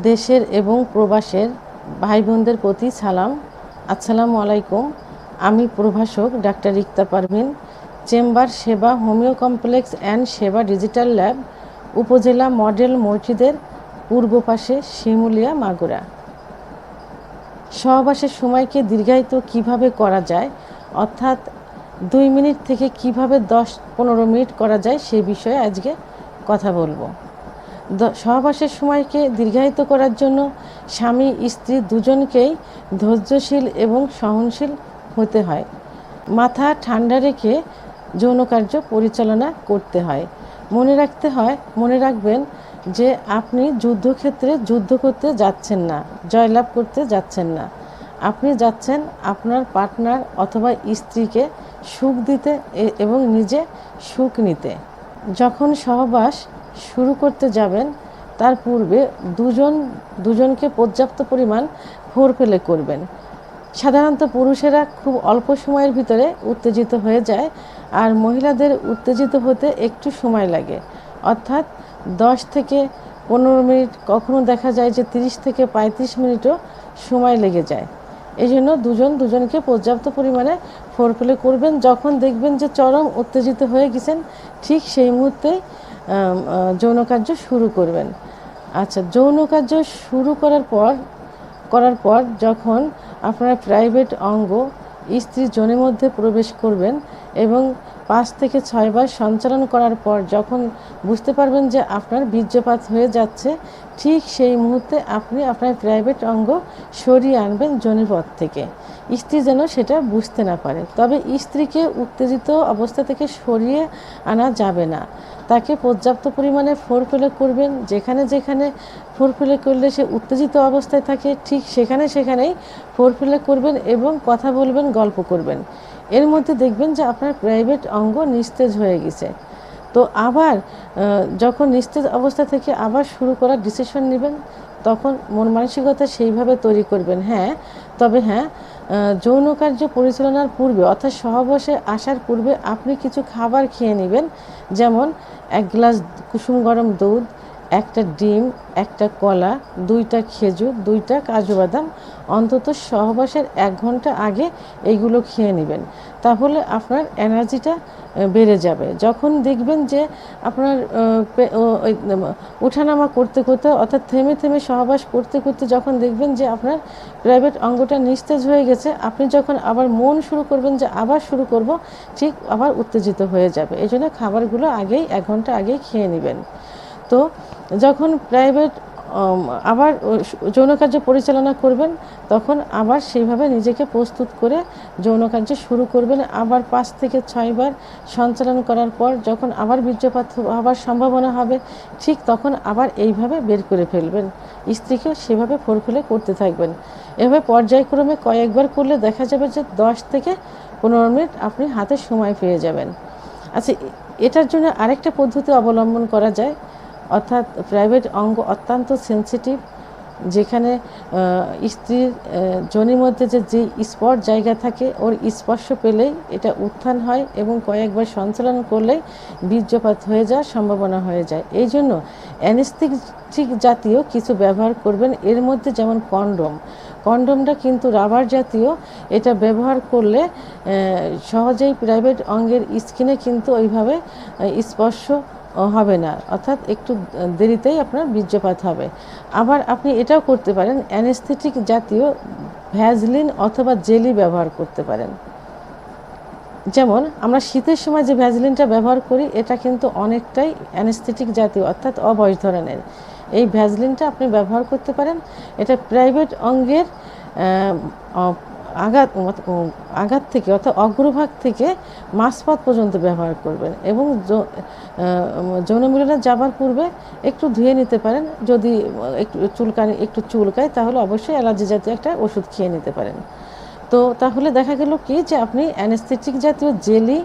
দেশের এবং প্রবাসের ভাই বোনদের প্রতি সালাম। আসসালামু আলাইকুম। আমি প্রভাষক ডাক্তার রিক্তা পারভিন, চেম্বার সেবা হোমিও কমপ্লেক্স অ্যান্ড সেবা ডিজিটাল ল্যাব, উপজেলা মডেল মসজিদের পূর্ব পাশে, শিমুলিয়া, মাগুরা। সহবাসের সময়কে দীর্ঘায়িত কিভাবে করা যায়, অর্থাৎ 2 মিনিট থেকে কিভাবে 10-15 মিনিট করা যায় সেই বিষয়ে আজকে কথা বলবো। সহবাসের সময়কে দীর্ঘায়িত করার জন্য স্বামী স্ত্রী দুজনকেই ধৈর্যশীল এবং সহনশীল হতে হয়। মাথা ঠান্ডা রেখে যৌনকার্য পরিচালনা করতে হয়। মনে রাখবেন যে আপনি যুদ্ধক্ষেত্রে যুদ্ধ করতে যাচ্ছেন না, জয়লাভ করতে যাচ্ছেন না। আপনি যাচ্ছেন আপনার পার্টনার অথবা স্ত্রীকে সুখ দিতে এবং নিজে সুখ নিতে। যখন সহবাস শুরু করতে যাবেন তার পূর্বে দুজনকে পর্যাপ্ত পরিমাণ ফোরপ্লে করবেন। সাধারণত পুরুষেরা খুব অল্প সময়ের ভিতরে উত্তেজিত হয়ে যায়, আর মহিলাদের উত্তেজিত হতে একটু সময় লাগে, অর্থাৎ 10 থেকে 15 মিনিট, কখনো দেখা যায় যে 30 থেকে 35 মিনিটও সময় লেগে যায়। এই জন্য দুজনকে পর্যাপ্ত পরিমাণে ফোরপ্লে করবেন। যখন দেখবেন যে চরম উত্তেজিত হয়ে গেছেন, ঠিক সেই মুহূর্তে যৌনকার্য শুরু করবেন। আচ্ছা, যৌনকার্য শুরু করার পর যখন আপনারা প্রাইভেট অঙ্গ স্ত্রীর যোনির মধ্যে প্রবেশ করবেন এবং 5 থেকে 6 বার সঞ্চালন করার পর যখন বুঝতে পারবেন যে আপনার বীর্যপাত হয়ে যাচ্ছে, ঠিক সেই মুহূর্তে আপনি আপনার প্রাইভেট অঙ্গ সরিয়ে আনবেন যোনিপথ থেকে, স্ত্রী যেন সেটা বুঝতে না পারে। তবে স্ত্রীকে উত্তেজিত অবস্থা থেকে সরিয়ে আনা যাবে না, তাকে পর্যাপ্ত পরিমাণে ফোরপ্লে করবেন। যেখানে ফোরপ্লে করলে সে উত্তেজিত অবস্থায় থাকে, ঠিক সেখানেই ফোরপ্লে করবেন এবং কথা বলবেন, গল্প করবেন। এর মধ্যে দেখবেন যে আপনার প্রাইভেট অঙ্গ নিস্তেজ হয়ে গেছে। তো আবার যখন নিস্তেজ অবস্থা থেকে আবার শুরু করার ডিসিশন নেবেন, তখন মন মানসিকতা সেইভাবে তৈরি করবেন। তবে যৌনকার্য পরিচালনার পূর্বে অর্থাৎ সহবাসে আসার পূর্বে আপনি কিছু খাবার খেয়ে নেবেন, যেমন 1 গ্লাস কুসুম গরম দুধ, 1টা ডিম, 1টা কলা, 2টা খেজুর, 2টা কাজু বাদাম, অন্তত সহবাসের 1 ঘন্টা আগে এইগুলো খেয়ে নেবেন। তাহলে আপনার এনার্জিটা বেড়ে যাবে। যখন দেখবেন যে আপনার ওঠানামা করতে অর্থাৎ থেমে সহবাস করতে যখন দেখবেন যে আপনার প্রাইভেট অঙ্গটা নিস্তেজ হয়ে গেছে, আপনি যখন আবার মন শুরু করবেন যে আবার শুরু করব, ঠিক আবার উত্তেজিত হয়ে যাবে। এই জন্য খাবারগুলো 1 ঘন্টা আগেই খেয়ে নেবেন। তো যখন প্রাইভেট আবার যৌনকার্য পরিচালনা করবেন, তখন আবার সেইভাবে নিজেকে প্রস্তুত করে যৌনকার্য শুরু করবেন। আবার 5 থেকে 6 বার সঞ্চালন করার পর যখন আবার বীর্যপাত হওয়ার সম্ভাবনা হবে, ঠিক তখন আবার এইভাবে বের করে ফেলবেন। স্ত্রীকেও সেভাবে ফোরপ্লে করতে থাকবেন। এভাবে পর্যায়ক্রমে কয়েকবার করলে দেখা যাবে যে 10 থেকে 15 মিনিট আপনি হাতে সময় পেয়ে যাবেন। আচ্ছা, এটার জন্য আরেকটা পদ্ধতি অবলম্বন করা যায়, অর্থাৎ প্রাইভেট অঙ্গ অত্যন্ত সেন্সিটিভ, যেখানে স্ত্রীর যোনির মধ্যে যে স্পট জায়গা থাকে, ওর স্পর্শ পেলেই এটা উত্থান হয় এবং কয়েকবার সঞ্চালন করলেই বীর্যপাত হয়ে যাওয়ার সম্ভাবনা হয়ে যায়। এই জন্য অ্যানেস্থেটিক জাতীয় কিছু ব্যবহার করবেন। এর মধ্যে যেমন কন্ডমটা কিন্তু রাবার জাতীয়, এটা ব্যবহার করলে সহজেই প্রাইভেট অঙ্গের স্কিনে কিন্তু ওইভাবে স্পর্শ হবে না, অর্থাৎ একটু দেরিতেই আপনার বীর্যপাত হবে। আবার আপনি এটাও করতে পারেন, অ্যানেস্থেটিক জাতীয় ভ্যাজলিন অথবা জেলি ব্যবহার করতে পারেন। যেমন আমরা শীতের সময় যে ভ্যাজলিনটা ব্যবহার করি, এটা কিন্তু অনেকটাই অ্যানেস্থেটিক জাতীয়, অর্থাৎ অবশ ধরনের। এই ভ্যাজলিনটা আপনি ব্যবহার করতে পারেন। এটা প্রাইভেট অঙ্গের আঘাত থেকে অর্থাৎ অগ্রভাগ থেকে মাঝপথ পর্যন্ত ব্যবহার করবেন এবং যৌন মিলনে যাবার পূর্বে একটু ধুয়ে নিতে পারেন। যদি একটু চুলকায় তাহলে অবশ্যই অ্যালার্জি জাতীয় একটা ওষুধ খেয়ে নিতে পারেন। তো তাহলে দেখা গেল কি যে আপনি অ্যানেস্থেটিক জাতীয় জেলি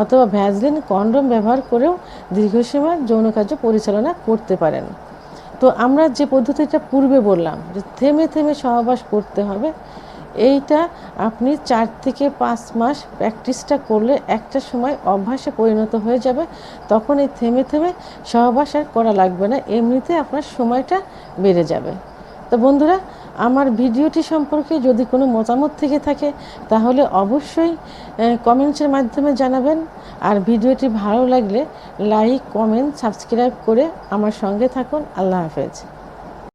অথবা ভ্যাজলিন, কন্ডম ব্যবহার করেও দীর্ঘ সময় যৌনকার্য পরিচালনা করতে পারেন। তো আমরা যে পদ্ধতিটা পূর্বে বললাম যে থেমে সহবাস করতে হবে, এইটা আপনি 4 থেকে 5 মাস প্র্যাকটিসটা করলে একটা সময় অভ্যাসে পরিণত হয়ে যাবে। তখন এই থেমে থেমে সহবাস আর করা লাগবে না, এমনিতে আপনার সময়টা বেড়ে যাবে। তো বন্ধুরা, আমার ভিডিওটি সম্পর্কে যদি কোনো মতামত থেকে থাকে তাহলে অবশ্যই কমেন্টসের মাধ্যমে জানাবেন। আর ভিডিওটি ভালো লাগলে লাইক, কমেন্ট, সাবস্ক্রাইব করে আমার সঙ্গে থাকুন। আল্লাহ হাফেজ।